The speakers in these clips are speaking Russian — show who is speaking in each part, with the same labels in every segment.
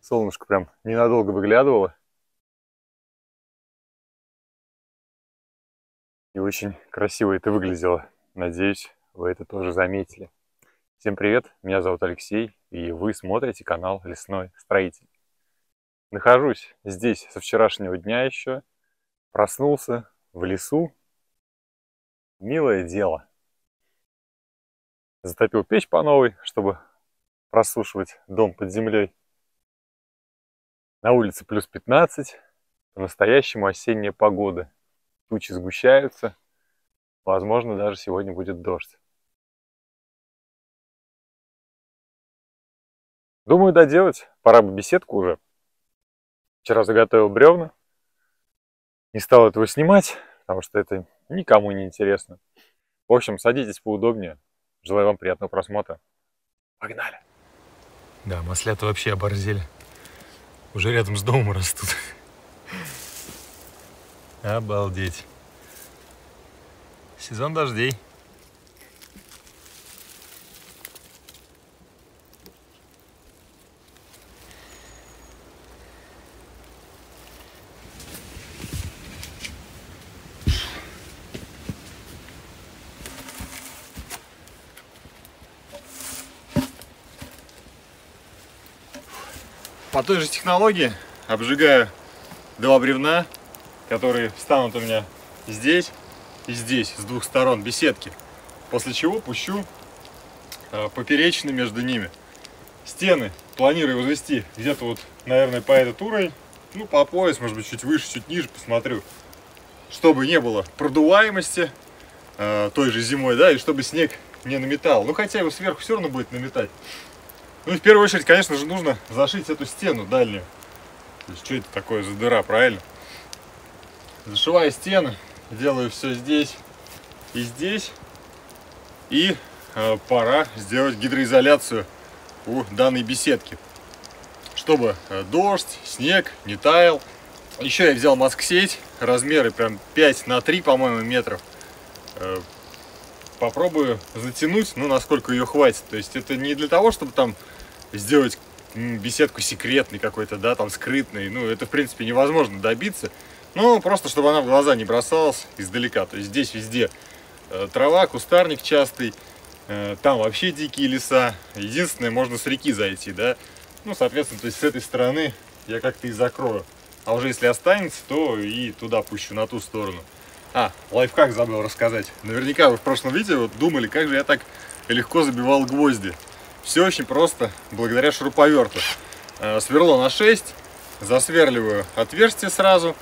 Speaker 1: Солнышко прям ненадолго выглядывало. И очень красиво это выглядело. Надеюсь, вы это тоже заметили. Всем привет, меня зовут Алексей, и вы смотрите канал Лесной Строитель. Нахожусь здесь со вчерашнего дня еще. Проснулся в лесу. Милое дело. Затопил печь по новой, чтобы просушивать дом под землей. На улице плюс 15. По-настоящему осенняя погода. Тучи сгущаются. Возможно, даже сегодня будет дождь. Думаю, доделать. Пора бы беседку уже. Вчера заготовил бревна. Не стал этого снимать, потому что это никому не интересно. В общем, садитесь поудобнее. Желаю вам приятного просмотра. Погнали!
Speaker 2: Да, маслята вообще оборзели. Уже рядом с домом растут. Обалдеть. Сезон дождей. По той же технологии обжигаю два бревна, которые встанут у меня здесь и здесь, с двух сторон беседки. После чего пущу поперечины между ними. Стены планирую возвести где-то вот, наверное, по этот уровень, ну, по пояс, может быть, чуть выше, чуть ниже, посмотрю. Чтобы не было продуваемости той же зимой, да, и чтобы снег не наметал. Ну, хотя его сверху все равно будет наметать. Ну, в первую очередь, конечно же, нужно зашить эту стену дальнюю. То есть, что это такое за дыра, правильно? Зашиваю стены, делаю все здесь и здесь. И пора сделать гидроизоляцию у данной беседки, чтобы дождь, снег не таял. Еще я взял маск-сеть, размеры прям 5 на 3, по-моему, метров. Попробую затянуть, ну, насколько ее хватит. То есть это не для того, чтобы там сделать беседку секретной какой-то, да, там скрытной. Ну, это, в принципе, невозможно добиться. Ну, просто, чтобы она в глаза не бросалась издалека. То есть здесь везде трава, кустарник частый, там вообще дикие леса. Единственное, можно с реки зайти, да. Ну, соответственно, то есть с этой стороны я как-то и закрою. А уже если останется, то и туда пущу, на ту сторону. Лайфхак забыл рассказать. Наверняка вы в прошлом видео думали, как же я так легко забивал гвозди. Все очень просто, благодаря шуруповерту. Сверло на 6, засверливаю отверстие сразу,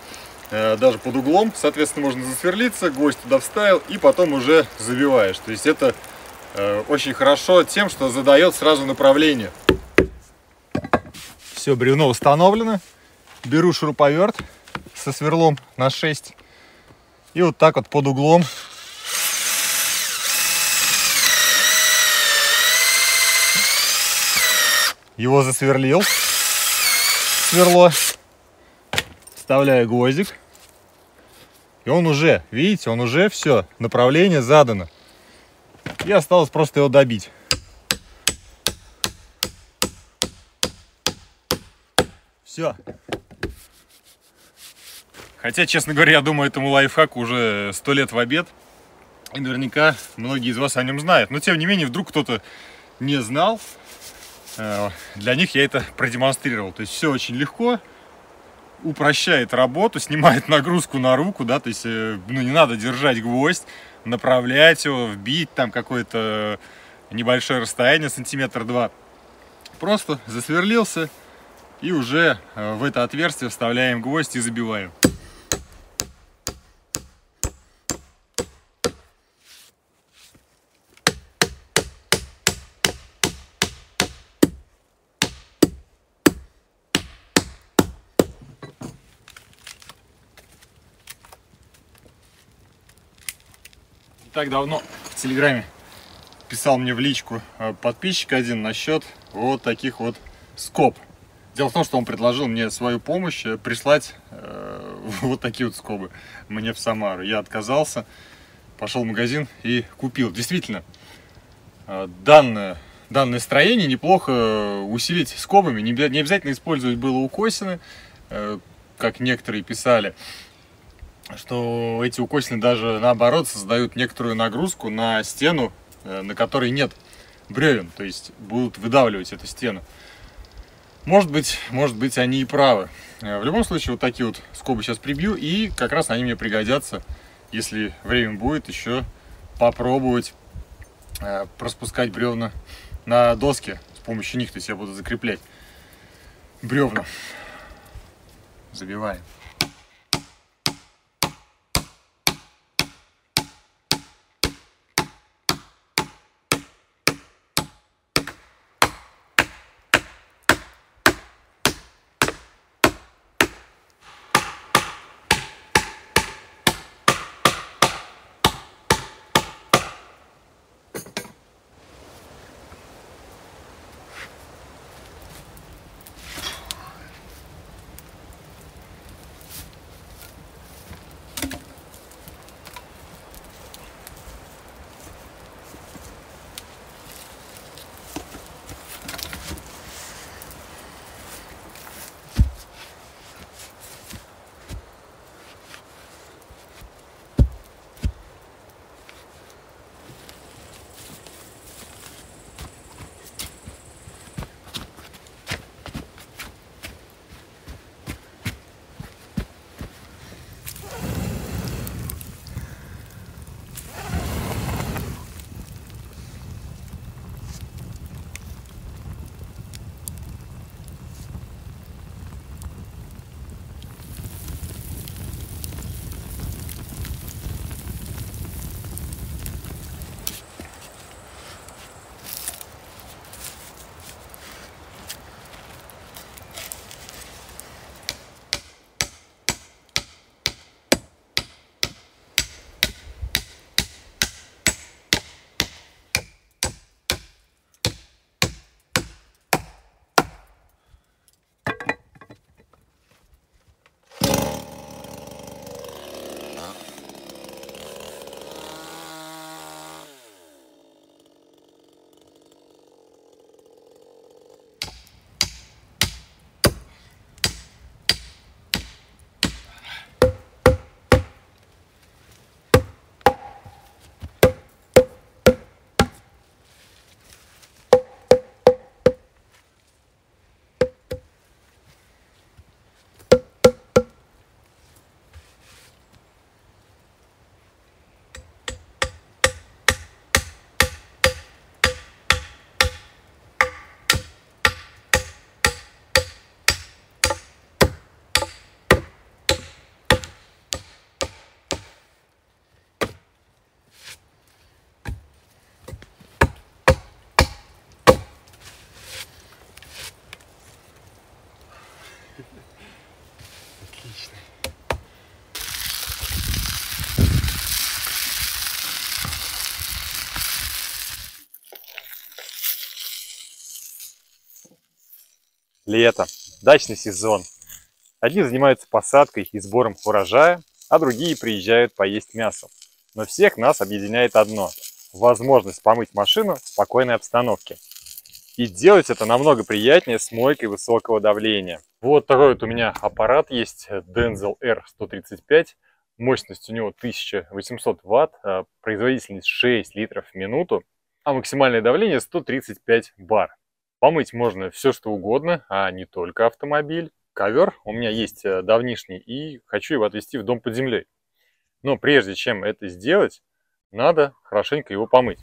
Speaker 2: даже под углом, соответственно, можно засверлиться, гвоздь туда вставил и потом уже забиваешь. То есть это очень хорошо тем, что задает сразу направление. Все, бревно установлено. Беру шуруповерт со сверлом на 6 и вот так вот под углом его засверлил, сверло, вставляю гвоздик, и он уже, видите, он уже все, направление задано, и осталось просто его добить. Все. Хотя, честно говоря, я думаю, этому лайфхаку уже 100 лет в обед, и наверняка многие из вас о нем знают, но тем не менее, вдруг кто-то не знал. Для них я это продемонстрировал. То есть все очень легко, упрощает работу, снимает нагрузку на руку, да, то есть ну, не надо держать гвоздь, направлять его, вбить там какое-то небольшое расстояние, сантиметр-два. Просто засверлился и уже в это отверстие вставляем гвоздь и забиваем. Так давно в Телеграме писал мне в личку подписчик один насчет вот таких вот скоб. Дело в том, что он предложил мне свою помощь прислать вот такие вот скобы мне в Самару. Я отказался, пошел в магазин и купил. Действительно, данная данное строение неплохо усилить скобами. Не обязательно использовать было укосины, как некоторые писали, что эти укосины даже наоборот создают некоторую нагрузку на стену, на которой нет бревен, то есть будут выдавливать эту стену. Может быть, они и правы. В любом случае, вот такие вот скобы сейчас прибью, и как раз они мне пригодятся, если время будет, еще попробовать проспускать бревна на доске с помощью них. То есть я буду закреплять бревна. Забиваем. Отлично.
Speaker 1: Лето, дачный сезон. Одни занимаются посадкой и сбором урожая, а другие приезжают поесть мясо. Но всех нас объединяет одно – возможность помыть машину в спокойной обстановке. И делать это намного приятнее с мойкой высокого давления. Вот такой вот у меня аппарат есть, Denzel R135. Мощность у него 1800 Вт, производительность 6 литров в минуту, а максимальное давление 135 бар. Помыть можно все что угодно, а не только автомобиль. Ковер у меня есть давнишний, и хочу его отвезти в дом под землей. Но прежде чем это сделать, надо хорошенько его помыть.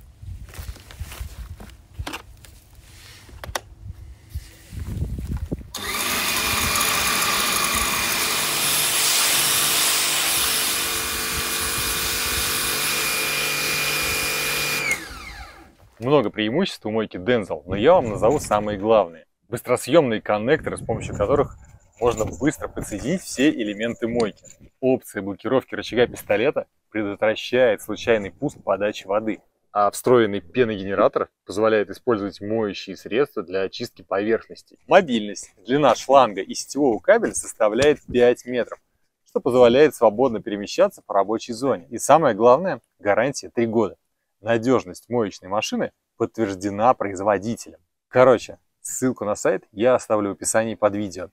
Speaker 1: Много преимуществ у мойки Denzel, но я вам назову самые главные. Быстросъемные коннекторы, с помощью которых можно быстро подсоединить все элементы мойки. Опция блокировки рычага пистолета предотвращает случайный пуск подачи воды. А встроенный пеногенератор позволяет использовать моющие средства для очистки поверхностей. Мобильность. Длина шланга и сетевого кабеля составляет 5 метров, что позволяет свободно перемещаться по рабочей зоне. И самое главное, гарантия 3 года. Надежность моечной машины подтверждена производителем. Короче, ссылку на сайт я оставлю в описании под видео.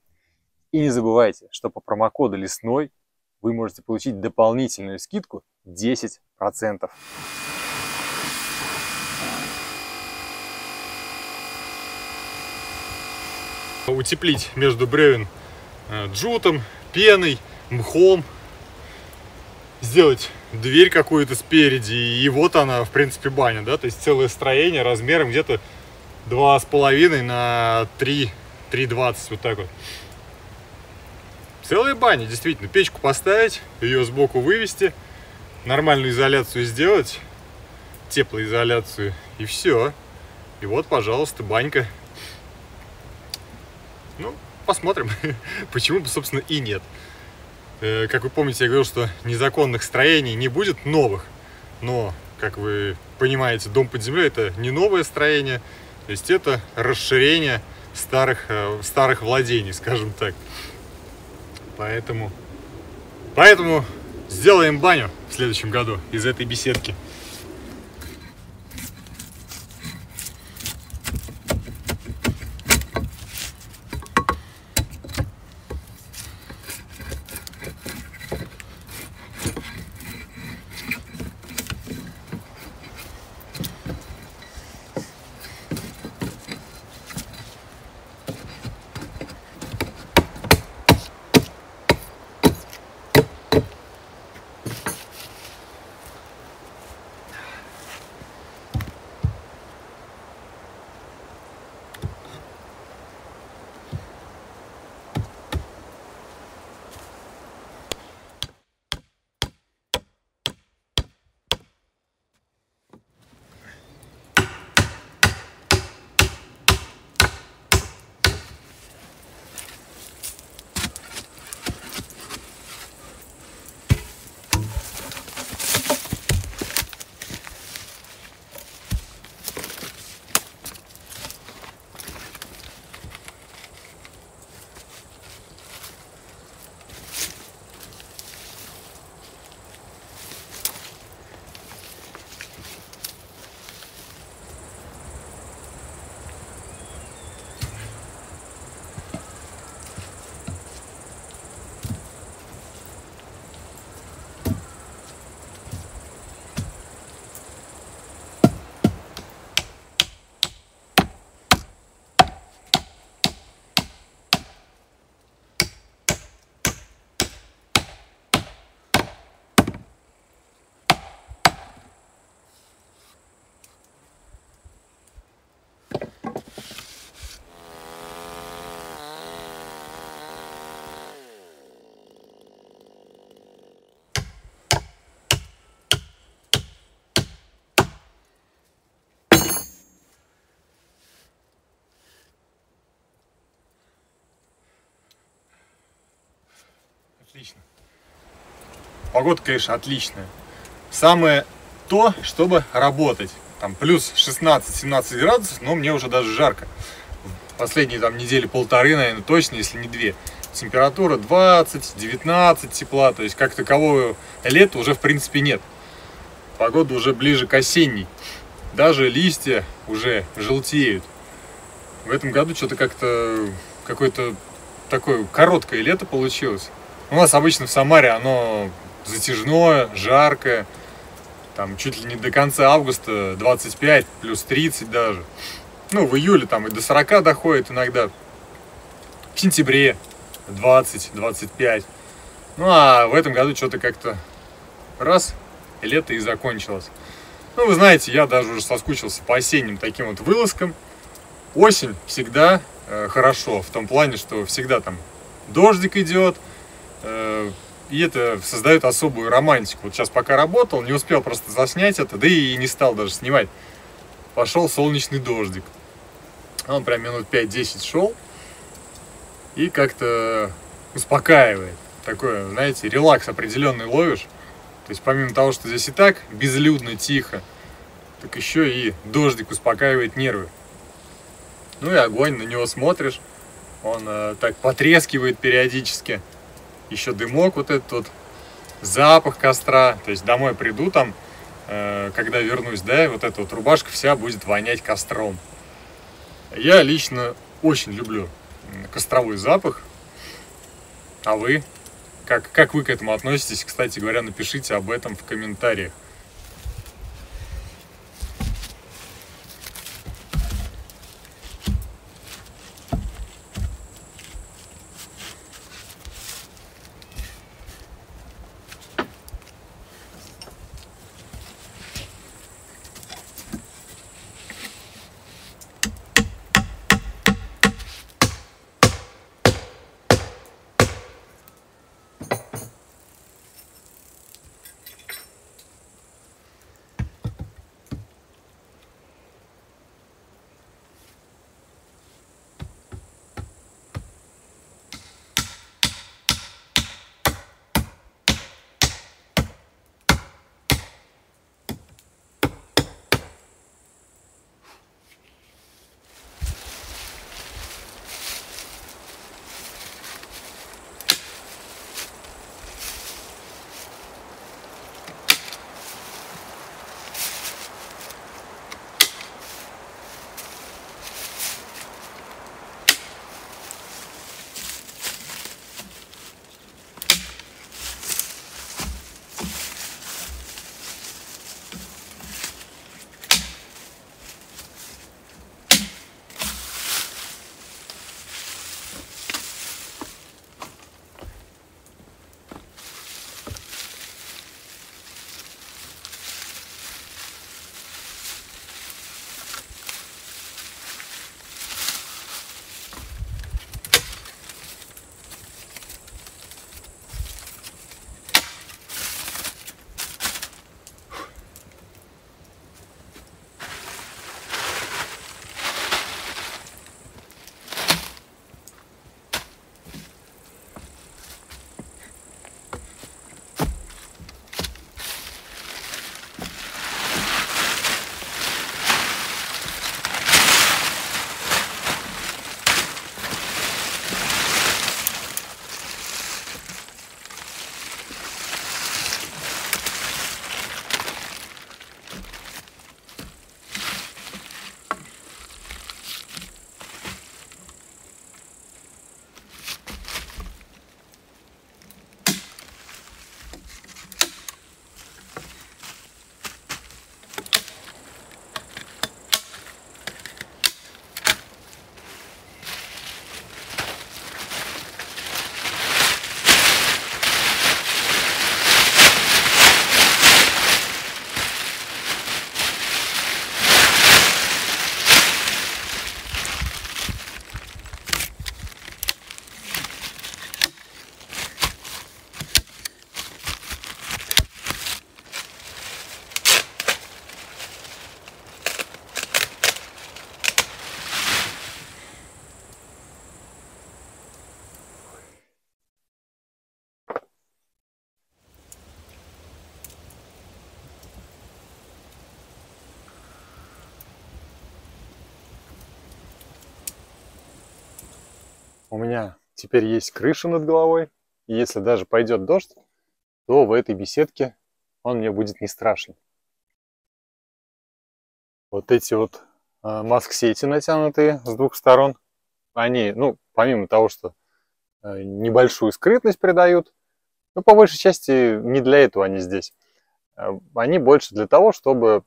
Speaker 1: И не забывайте, что по промокоду Лесной вы можете получить дополнительную скидку 10%.
Speaker 2: Утеплить между бревен джутом, пеной, мхом, сделать дверь какую-то спереди, и вот она, в принципе, баня, да, то есть целое строение размером где-то 2,5 на 3,20, вот так вот. Целая баня, действительно. Печку поставить, ее сбоку вывести, нормальную изоляцию сделать, теплоизоляцию, и все. И вот, пожалуйста, банька. Ну, посмотрим, почему бы, собственно, и нет. Как вы помните, я говорил, что незаконных строений не будет новых. Но, как вы понимаете, дом под землей — это не новое строение. То есть это расширение старых владений, скажем так. Поэтому сделаем баню в следующем году из этой беседки. Отлично. Погода, конечно, отличная. Самое то, чтобы работать. Там плюс 16-17 градусов, но мне уже даже жарко. Последние там недели полторы, наверное, точно, если не две. Температура 20-19 тепла, то есть как такового лета уже в принципе нет. Погода уже ближе к осенней. Даже листья уже желтеют. В этом году что-то как-то какое-то такое короткое лето получилось. У нас обычно в Самаре оно затяжное, жаркое. Там чуть ли не до конца августа 25, плюс 30 даже. Ну, в июле там и до 40 доходит иногда. В сентябре 20-25. Ну, а в этом году что-то как-то раз, и лето и закончилось. Ну, вы знаете, я даже уже соскучился по осенним таким вот вылазкам. Осень всегда хорошо, в том плане, что всегда там дождик идет, и это создает особую романтику. Вот сейчас пока работал, не успел просто заснять это, да и не стал даже снимать. Пошел солнечный дождик. Он прям минут 5-10 шел и как-то успокаивает. Такое, знаете, релакс определенный ловишь. То есть помимо того, что здесь и так безлюдно, тихо, так еще и дождик успокаивает нервы. Ну и огонь, на него смотришь, он так потрескивает периодически. Еще дымок вот этот вот, запах костра. То есть домой приду, там когда вернусь, да, вот эта вот рубашка вся будет вонять костром. Я лично очень люблю костровой запах. А вы? Как вы к этому относитесь? Кстати говоря, напишите об этом в комментариях.
Speaker 1: У меня теперь есть крыша над головой, и если даже пойдет дождь, то в этой беседке он мне будет не страшен. Вот эти вот маск-сети натянутые с двух сторон, они, ну, помимо того, что небольшую скрытность придают, но по большей части не для этого они здесь. Они больше для того, чтобы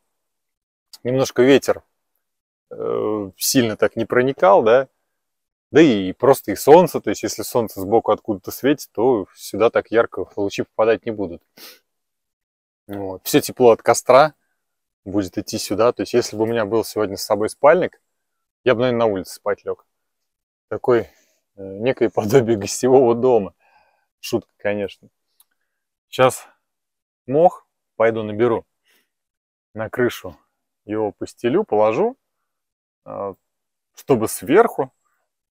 Speaker 1: немножко ветер сильно так не проникал, да, да и просто и солнце, то есть если солнце сбоку откуда-то светит, то сюда так ярко лучи попадать не будут. Вот. Все тепло от костра будет идти сюда, то есть если бы у меня был сегодня с собой спальник, я бы, наверное, на улице спать лег. Такой некое подобие гостевого дома. Шутка, конечно. Сейчас мох пойду наберу на крышу, его постелю, положу, чтобы сверху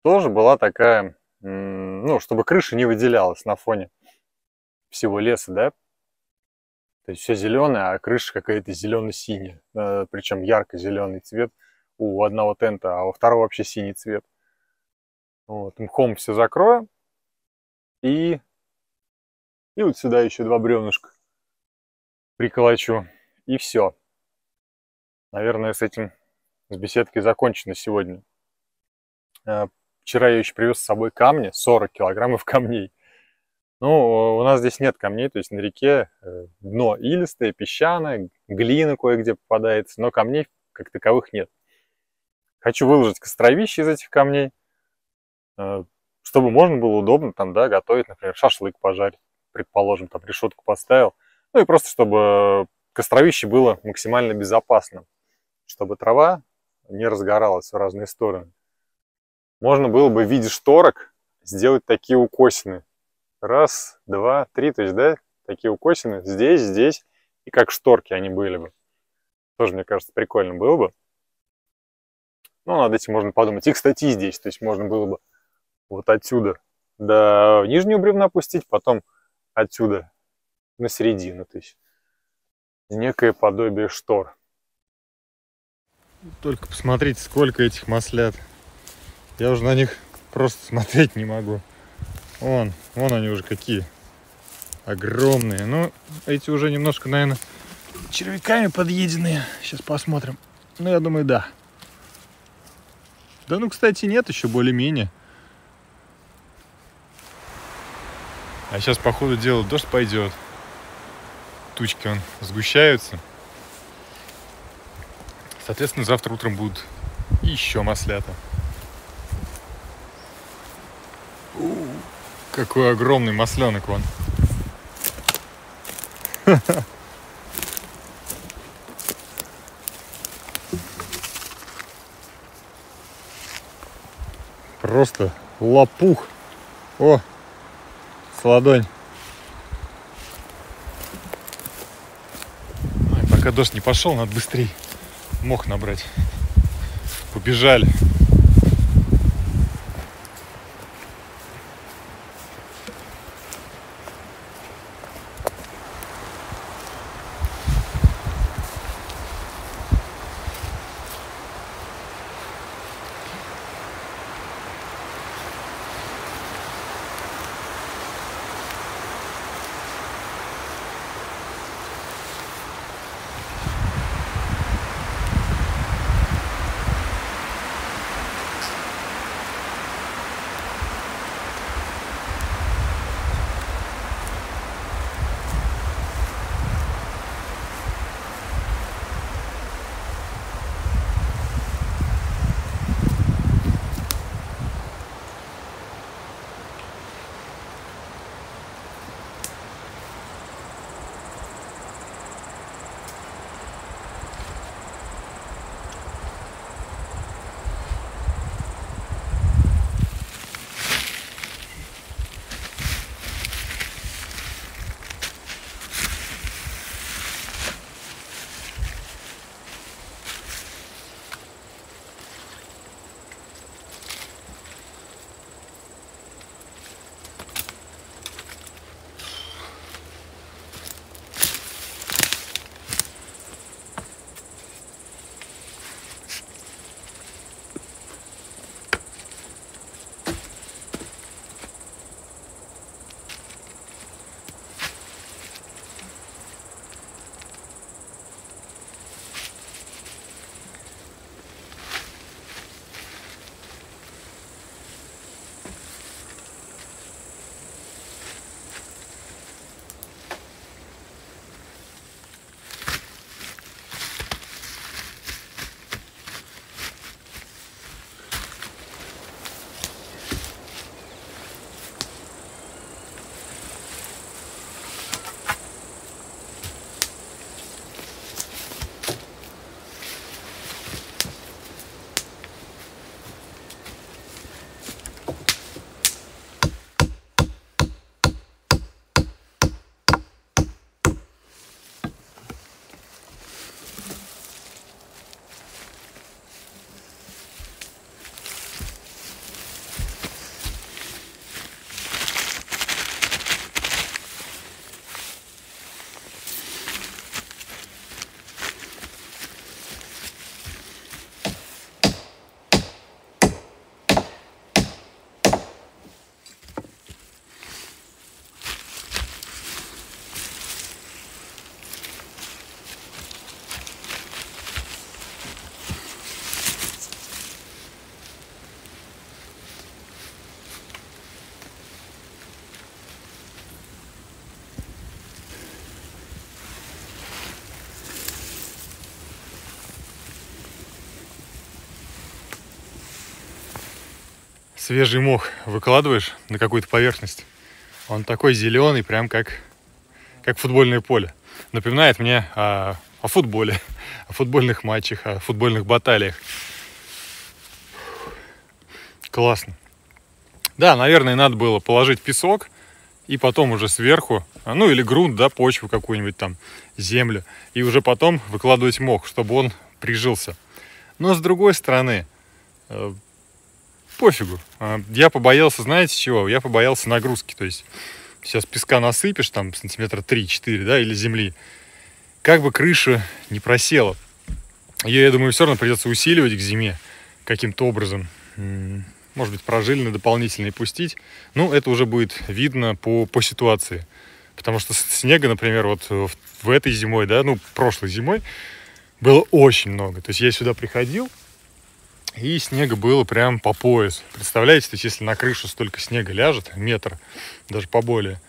Speaker 1: тоже была такая, ну, чтобы крыша не выделялась на фоне всего леса, да. То есть все зеленое, а крыша какая-то зелено-синяя, причем ярко-зеленый цвет у одного тента, а у второго вообще синий цвет. Вот, мхом все закрою, и вот сюда еще два бревнышка приколочу. И все. Наверное, с беседкой закончено сегодня. Вчера я еще привез с собой камни, 40 килограммов камней. Ну, у нас здесь нет камней, то есть на реке дно илистое, песчаное, глина кое-где попадается, но камней как таковых нет. Хочу выложить костровище из этих камней, чтобы можно было удобно там, да, готовить, например, шашлык пожарить, предположим, там решетку поставил. Ну и просто, чтобы костровище было максимально безопасным, чтобы трава не разгоралась в разные стороны. Можно было бы в виде шторок сделать такие укосины. Раз, два, три, то есть, да, такие укосины здесь, здесь, и как шторки они были бы. Тоже, мне кажется, прикольно было бы. Ну, над этим можно подумать. И, кстати, здесь, то есть, можно было бы вот отсюда до нижнего бревна пустить, потом отсюда на середину, то есть, некое подобие штор.
Speaker 2: Только посмотрите, сколько этих маслят. Я уже на них просто смотреть не могу. Вон они уже какие огромные. Ну, эти уже немножко, наверное, червяками подъеденные. Сейчас посмотрим. Ну, я думаю, да. Да, ну, кстати, нет, еще более-менее. А сейчас, по ходу дела, дождь пойдет. Тучки сгущаются. Соответственно, завтра утром будут еще маслята. Какой огромный масленок вон. Просто лопух. О, с ладонь. Ой, пока дождь не пошел, надо быстрее мох набрать. Побежали. свежий мох выкладываешь на какую-то поверхность, он такой зеленый, прям как футбольное поле. Напоминает мне о футболе, о футбольных матчах, о футбольных баталиях. Классно. Да, наверное, надо было положить песок и потом уже сверху, ну или грунт, да, почву какую-нибудь там, землю, и уже потом выкладывать мох, чтобы он прижился. Но с другой стороны, пофигу. Я побоялся, знаете чего? Я побоялся нагрузки. То есть сейчас песка насыпешь, там сантиметра 3-4, да, или земли. Как бы крыша не просела. Ее, я думаю, все равно придется усиливать к зиме каким-то образом. Может быть, прожилины дополнительные пустить. Ну, это уже будет видно по ситуации. Потому что снега, например, вот в этой зимой, да, ну, прошлой зимой было очень много. То есть я сюда приходил, и снега было прям по пояс. Представляете, то есть если на крышу столько снега ляжет, метр, даже поболее,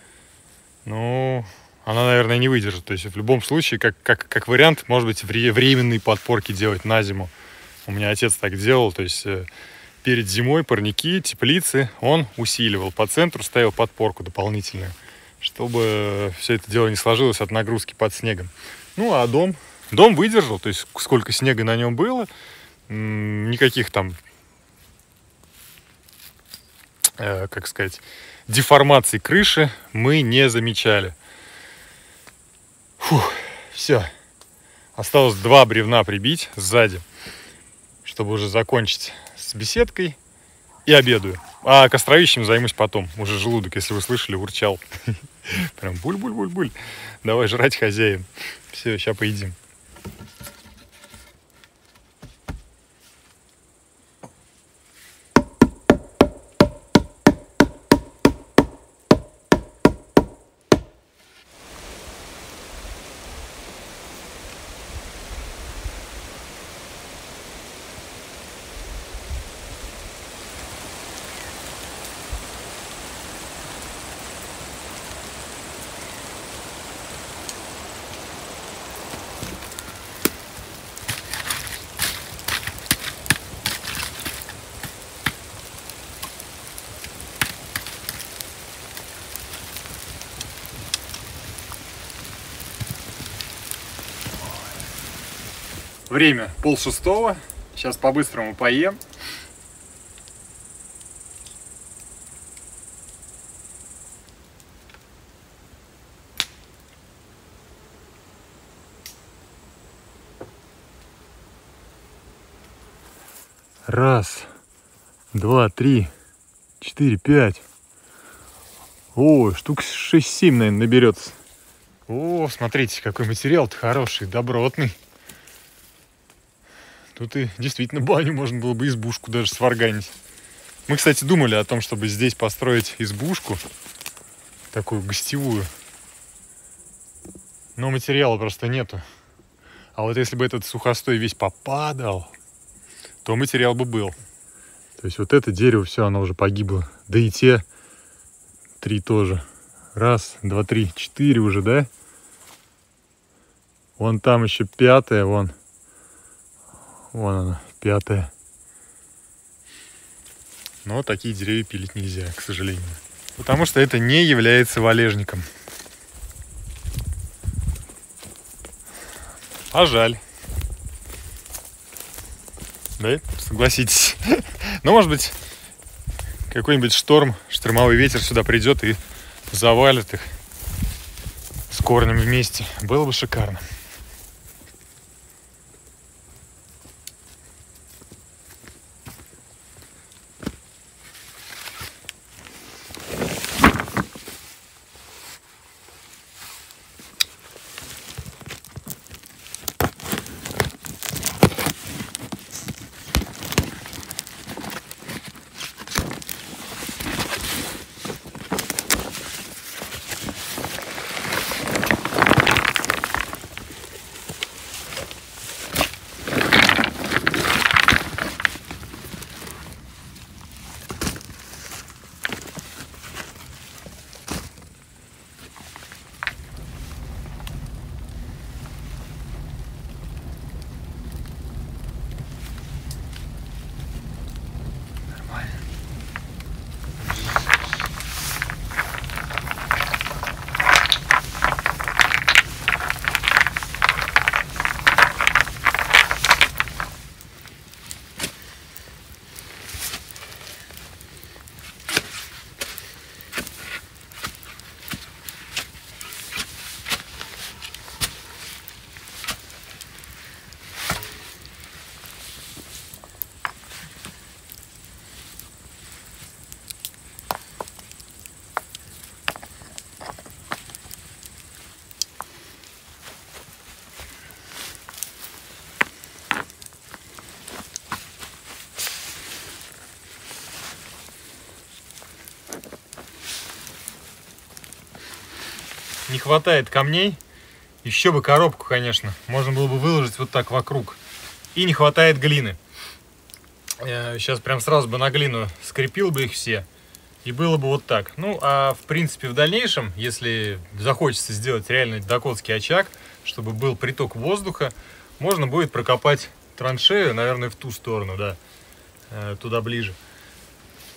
Speaker 2: ну, она, наверное, не выдержит. То есть в любом случае, как вариант, может быть, временные подпорки делать на зиму. У меня отец так делал, то есть перед зимой парники, теплицы он усиливал. По центру ставил подпорку дополнительную, чтобы все это дело не сложилось от нагрузки под снегом. Ну, а дом выдержал, то есть сколько снега на нем было, никаких там, как сказать, деформаций крыши мы не замечали. Фух, все. Осталось 2 бревна прибить сзади, чтобы уже закончить с беседкой, и обедаю. А костровищем займусь потом. Уже желудок, если вы слышали, урчал. Прям буль-буль-буль-буль. Давай жрать, хозяин. Все, сейчас поедим. Время 5:30. Сейчас по-быстрому поем. Раз, 2, 3, 4, 5. О, штук 6-7, наверное, наберется. О, смотрите, какой материал-то хороший, добротный. Тут и действительно баню можно было бы, избушку даже сварганить. Мы, кстати, думали о том, чтобы здесь построить избушку, такую гостевую. Но материала просто нету. А вот если бы этот сухостой весь попадал, то материал бы был. То есть вот это дерево, все, оно уже погибло. Да и те 3 тоже. 1, 2, 3, 4 уже, да? Вон там еще 5-е, вон. Вон она, 5-е. Но такие деревья пилить нельзя, к сожалению. Потому что это не является валежником. А жаль. Да, согласитесь. Но, может быть, какой-нибудь штормовой ветер сюда придет и завалит их с корнем вместе. Было бы шикарно. не хватает камней. Еще бы коробку, конечно, можно было бы выложить вот так вокруг. И не хватает глины. Сейчас прям сразу бы на глину скрепил бы их все. И было бы вот так. Ну, а в принципе в дальнейшем, если захочется сделать реально дакотский очаг, чтобы был приток воздуха, можно будет прокопать траншею, наверное, в ту сторону, да, туда ближе.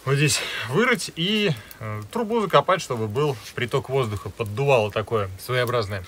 Speaker 2: Вот здесь вырыть и трубу закопать, чтобы был приток воздуха, поддувало такое своеобразное.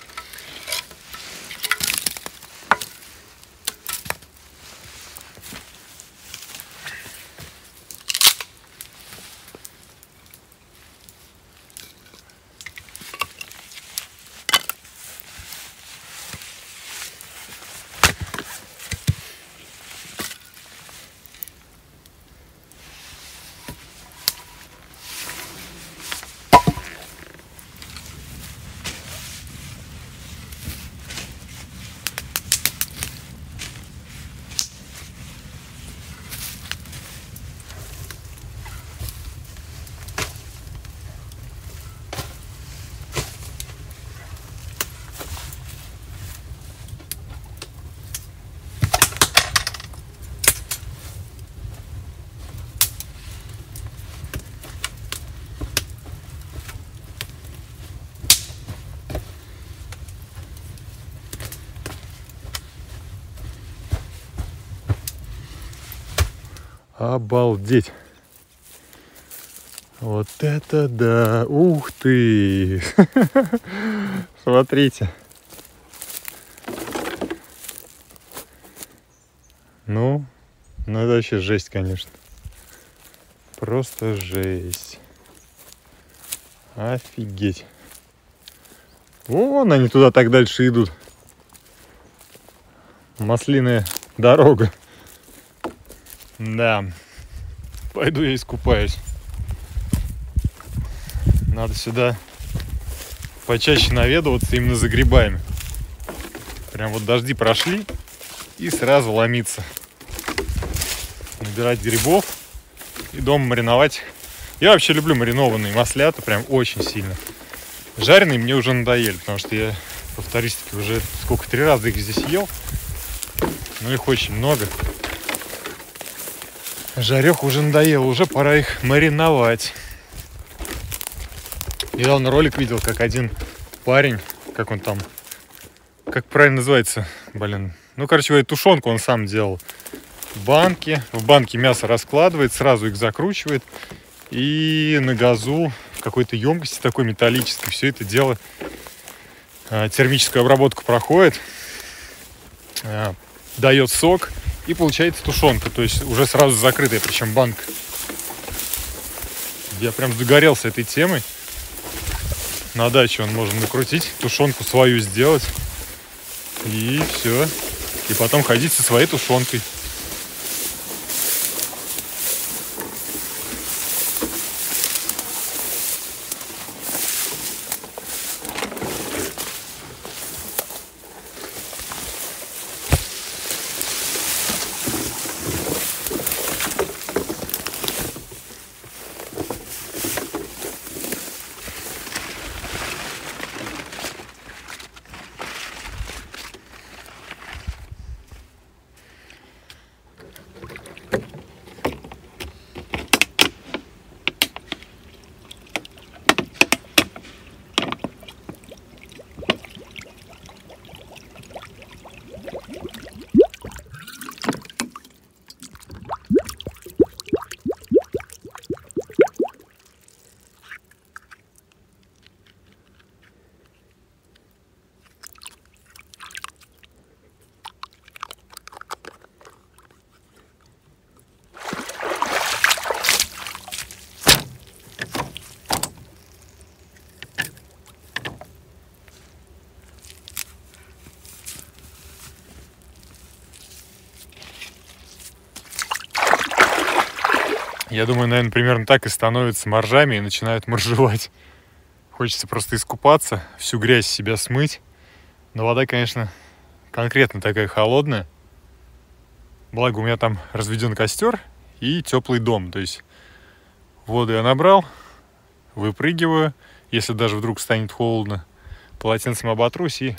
Speaker 1: Обалдеть! Вот это да! Ух ты! Смотрите! Ну, это вообще жесть, конечно. Просто жесть. Офигеть! Вон они туда так дальше идут. Маслиная дорога. Да, пойду я искупаюсь. Надо сюда почаще наведываться именно за грибами. Прям вот дожди прошли и сразу ломиться. Набирать грибов и дома мариновать. Я вообще люблю маринованные маслята, прям очень сильно. Жареные мне уже надоели, потому что я, повторюсь, уже сколько, 3 раза их здесь ел. Но их очень много. Жарех уже надоело, уже пора их мариновать. Недавно ролик видел, как один парень, как он там, как правильно называется, блин. Ну, короче, тушенку он сам делал. В банке мясо раскладывает, сразу их закручивает. И на газу в какой-то емкости такой металлической все это дело термическую обработку проходит. Дает сок. И получается тушенка, то есть уже сразу закрытая, причем банка. Я прям загорелся этой темой. На даче он можно накрутить, тушенку свою сделать. И все. И потом ходить со своей тушенкой. Я думаю, наверное, примерно так и становятся моржами и начинают моржевать. Хочется просто искупаться, всю грязь с себя смыть. Но вода, конечно, конкретно такая холодная. Благо у меня там разведен костер и теплый дом. То есть воду я набрал, выпрыгиваю, если даже вдруг станет холодно.
Speaker 2: полотенцем оботрусь и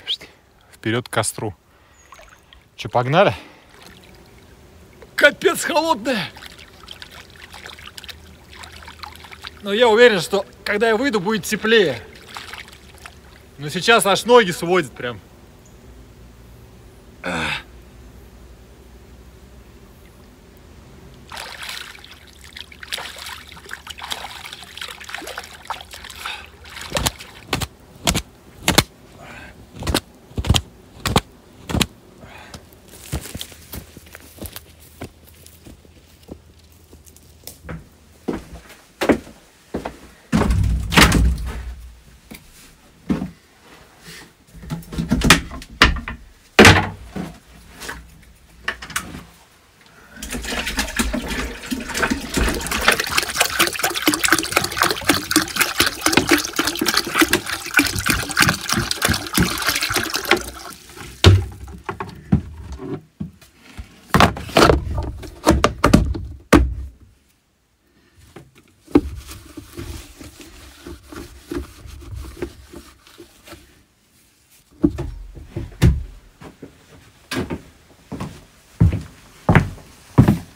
Speaker 2: вперед к костру. Че, погнали? Капец холодная! Но я уверен, что когда я выйду, будет теплее. Но сейчас аж ноги сводит прям.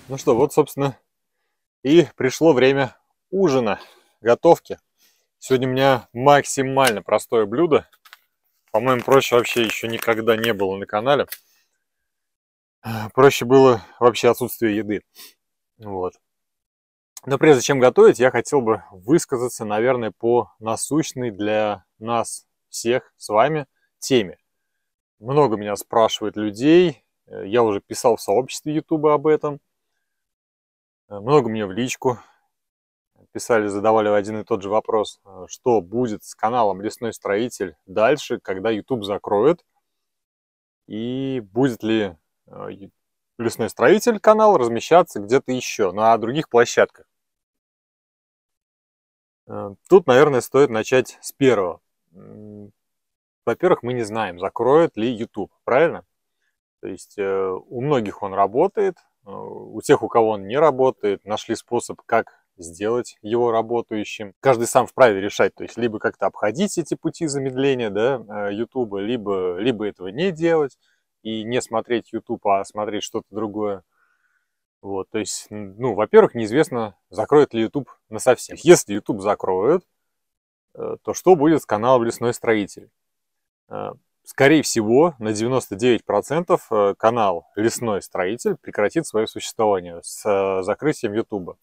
Speaker 2: Ну что, вот, собственно, и пришло время ужина, готовки. Сегодня у меня максимально простое блюдо. По-моему, проще вообще еще никогда не было на канале. Проще было вообще отсутствие еды. Вот. Но прежде чем готовить, я хотел бы высказаться, наверное, по насущной для нас всех с вами теме. Много меня спрашивает людей. Я уже писал в сообществе YouTube об этом. Много мне в личку писали, задавали один и тот же вопрос, что будет с каналом Лесной Строитель дальше, когда YouTube закроют, и будет ли Лесной Строитель канал размещаться где-то еще, на других площадках. Тут, наверное, стоит начать с первого. Во-первых, мы не знаем, закроет ли YouTube, правильно? То есть у многих он работает, у тех, у кого он не работает, нашли способ, как сделать его работающим. Каждый сам вправе решать, то есть либо как-то обходить эти пути замедления, да, YouTube, либо этого не делать и не смотреть YouTube, а смотреть что-то другое. Вот, то есть, ну, во-первых, неизвестно, закроет ли YouTube насовсем. Если YouTube закроют, то что будет с каналом Лесной Строитель? Скорее всего, на 99% канал Лесной Строитель прекратит свое существование с закрытием YouTube.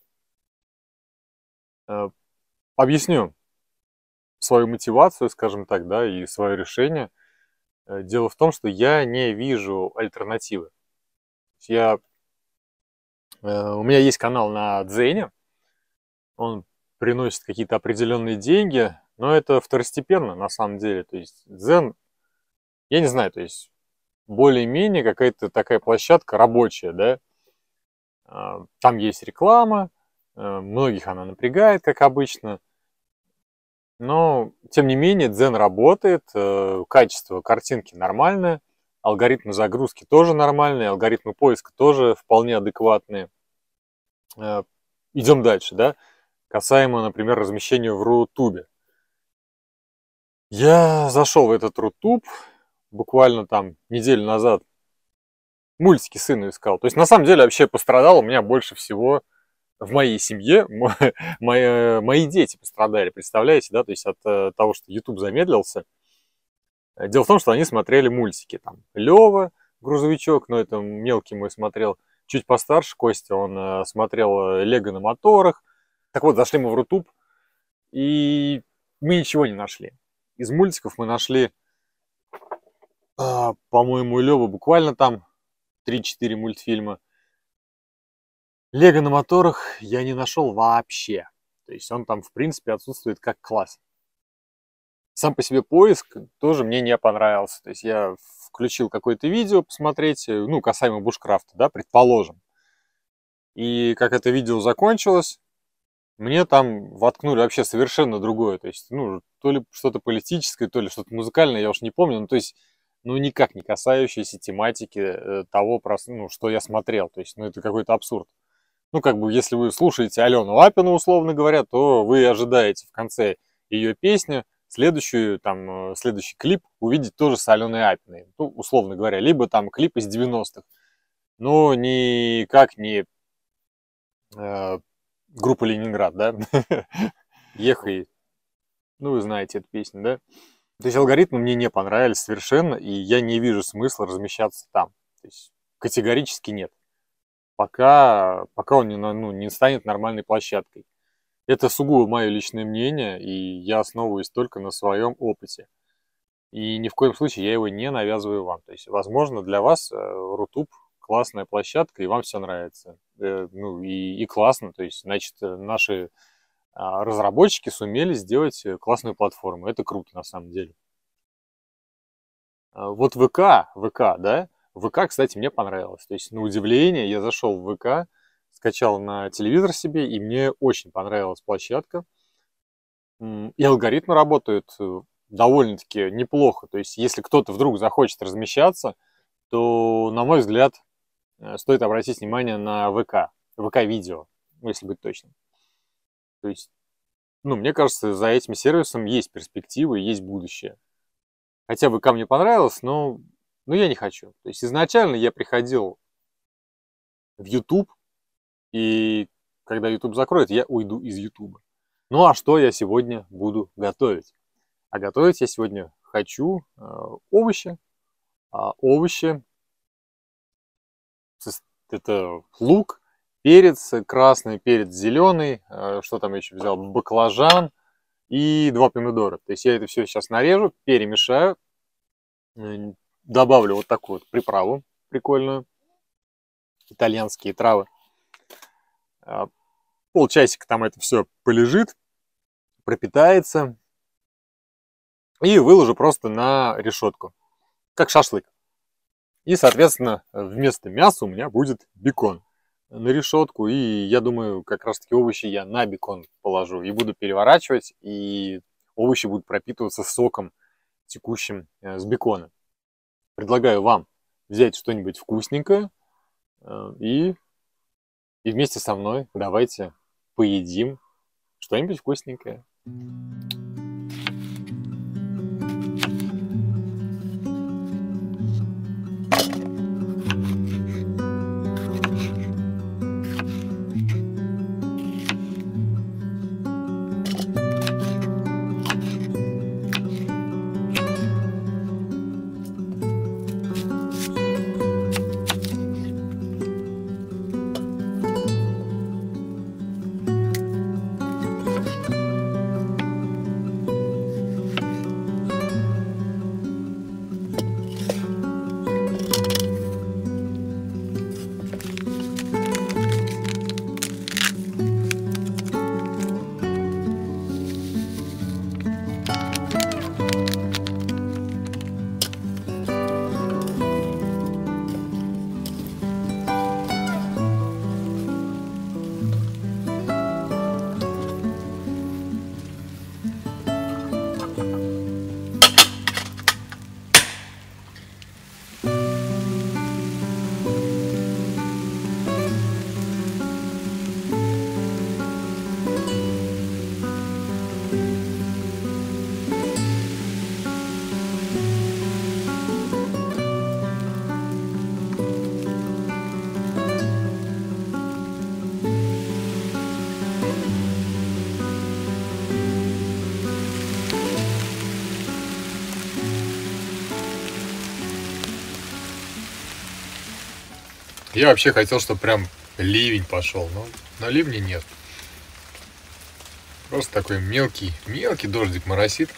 Speaker 2: Объясню свою мотивацию, скажем так, да, и свое решение. Дело в том, что я не вижу альтернативы. У меня есть канал на Дзене, он приносит какие-то определенные деньги, но это второстепенно на самом деле. То есть Дзен, я не знаю, то есть более-менее какая-то такая площадка рабочая, да. Там есть реклама, многих она напрягает, как обычно. Но, тем не менее, Дзен работает, качество картинки нормальное, алгоритмы загрузки тоже нормальные, алгоритмы поиска тоже вполне адекватные. Идем дальше, да. Касаемо, например, размещения в Рутубе. Я зашел в этот Рутуб буквально там неделю назад, мультики сыну искал. То есть, на самом деле, вообще пострадал у меня больше всего в моей семье. Мои дети пострадали, представляете, да? То есть, от того, что YouTube замедлился. Дело в том, что они смотрели мультики. Там Лёва, грузовичок, но это мелкий мой смотрел. Чуть постарше Костя, он смотрел Лего на моторах. Так вот, зашли мы в Рутуб, и мы ничего не нашли. Из мультиков мы нашли, по-моему, у Лёвы буквально там 3-4 мультфильма. Лего на моторах я не нашел вообще. То есть он там, в принципе, отсутствует как класс. Сам по себе поиск тоже мне не понравился. То есть я включил какое-то видео посмотреть, ну, касаемо бушкрафта, да, предположим. И как это видео закончилось, мне там воткнули вообще совершенно другое. То есть, ну, то ли что-то политическое, то ли что-то музыкальное, я уж не помню. Ну, то есть, ну, никак не касающееся тематики того, ну, что я смотрел. То есть, ну, это какой-то абсурд. Ну, как бы, если вы слушаете Алену Лапину, условно говоря, то вы ожидаете в конце ее песни следующий клип увидеть тоже с Аленой Апиной. Ну, условно говоря, либо там клип из 90-х, но никак не группа Ленинград, да? Ехай. Ну, вы знаете эту песню, да? То есть алгоритмы мне не понравились совершенно, и я не вижу смысла размещаться там. То есть категорически нет. Пока он не станет нормальной площадкой. Это сугубо мое личное мнение, и я основываюсь только на своем опыте. И ни в коем случае я его не навязываю вам. То есть, возможно, для вас Рутуб классная площадка, и вам все нравится. И классно. То есть, значит, наши разработчики сумели сделать классную платформу. Это круто на самом деле. Вот ВК, да? ВК, кстати, мне понравилось. То есть, на удивление, я зашел в ВК, скачал на телевизор себе, и мне очень понравилась площадка. И алгоритмы работают довольно-таки неплохо. То есть, если кто-то вдруг захочет размещаться, то, на мой взгляд, стоит обратить внимание на ВК. ВК-видео, если быть точным. То есть, мне кажется, за этим сервисом есть перспективы, есть будущее. Хотя ВК мне понравилось, но я не хочу. То есть, изначально я приходил в YouTube, и когда YouTube закроет, я уйду из YouTube. Ну а что я сегодня буду готовить? А готовить я сегодня хочу овощи. Овощи это лук, перец красный, перец зеленый, что там я еще взял, баклажан и 2 помидора. То есть я это все сейчас нарежу, перемешаю, добавлю вот такую вот приправу прикольную, итальянские травы. Полчасика там это все полежит, пропитается, и выложу просто на решетку, как шашлык. И, соответственно, вместо мяса у меня будет бекон на решетку, и я думаю, как раз-таки овощи я на бекон положу и буду переворачивать, и овощи будут пропитываться соком, текущим с бекона. Предлагаю вам взять что-нибудь вкусненькое и вместе со мной давайте поедим что-нибудь вкусненькое. Я вообще хотел, чтобы прям ливень пошел, но ливня нет. Просто такой мелкий дождик моросит.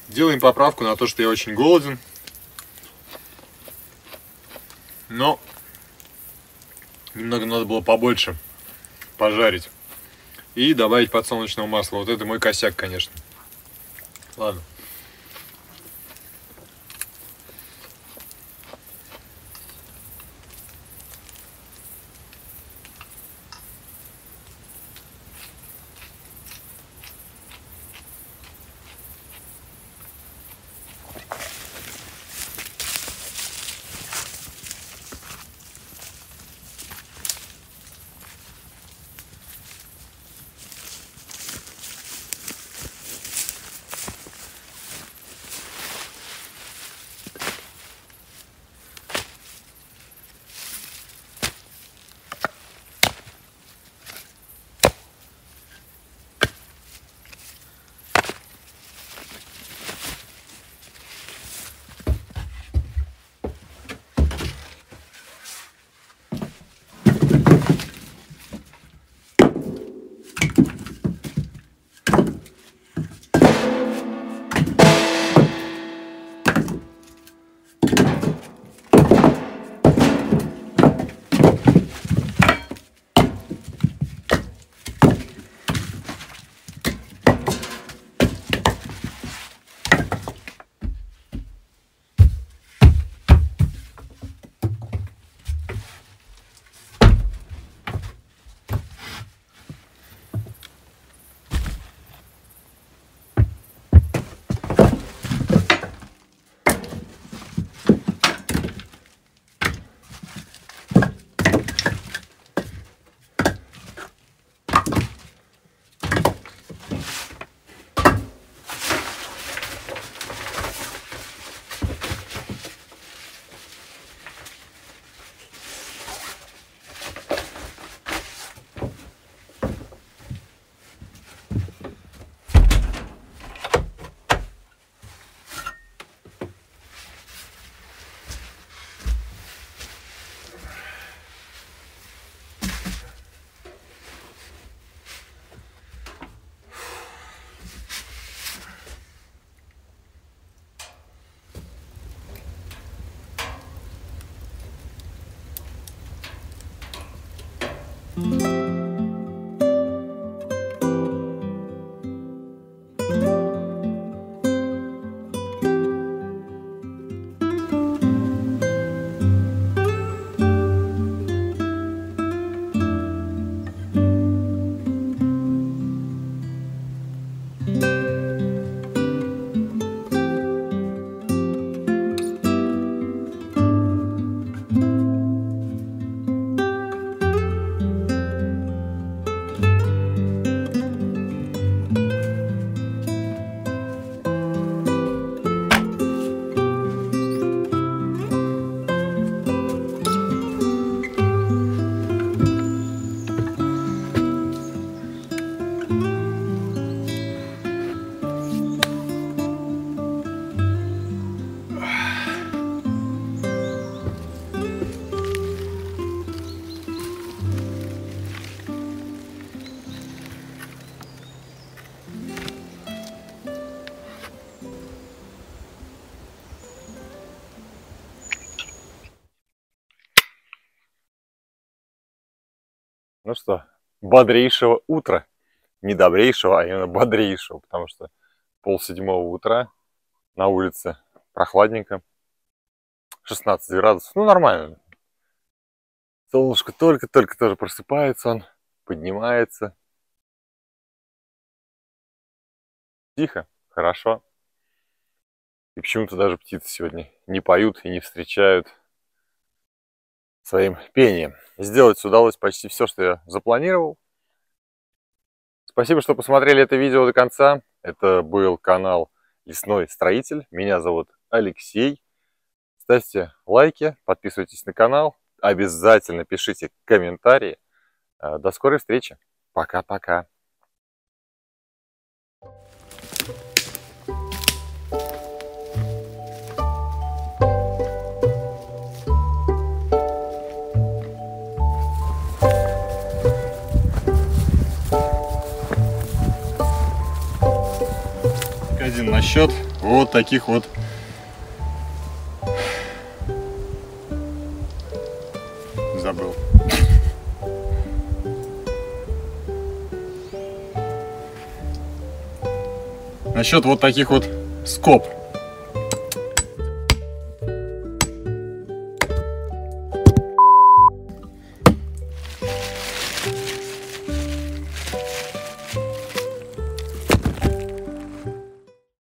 Speaker 2: Делаем поправку на то, что я очень голоден. Но немного надо было побольше пожарить. И добавить подсолнечного масла. Вот это мой косяк, конечно. Ладно.
Speaker 1: Ну что, бодрейшего утра. Не добрейшего, а именно бодрейшего, потому что 6:30 утра, на улице прохладненько, 16 градусов, ну нормально. Солнышко только-только тоже просыпается, он поднимается. Тихо, хорошо. И почему-то даже птицы сегодня не поют и не встречают своим пением. Сделать удалось почти все, что я запланировал. Спасибо, что посмотрели это видео до конца. Это был канал Лесной Строитель. Меня зовут Алексей. Ставьте лайки, подписывайтесь на канал. Обязательно пишите комментарии. До скорой встречи. Пока-пока.
Speaker 2: Один насчет вот таких вот забыл. Насчет вот таких вот скоб.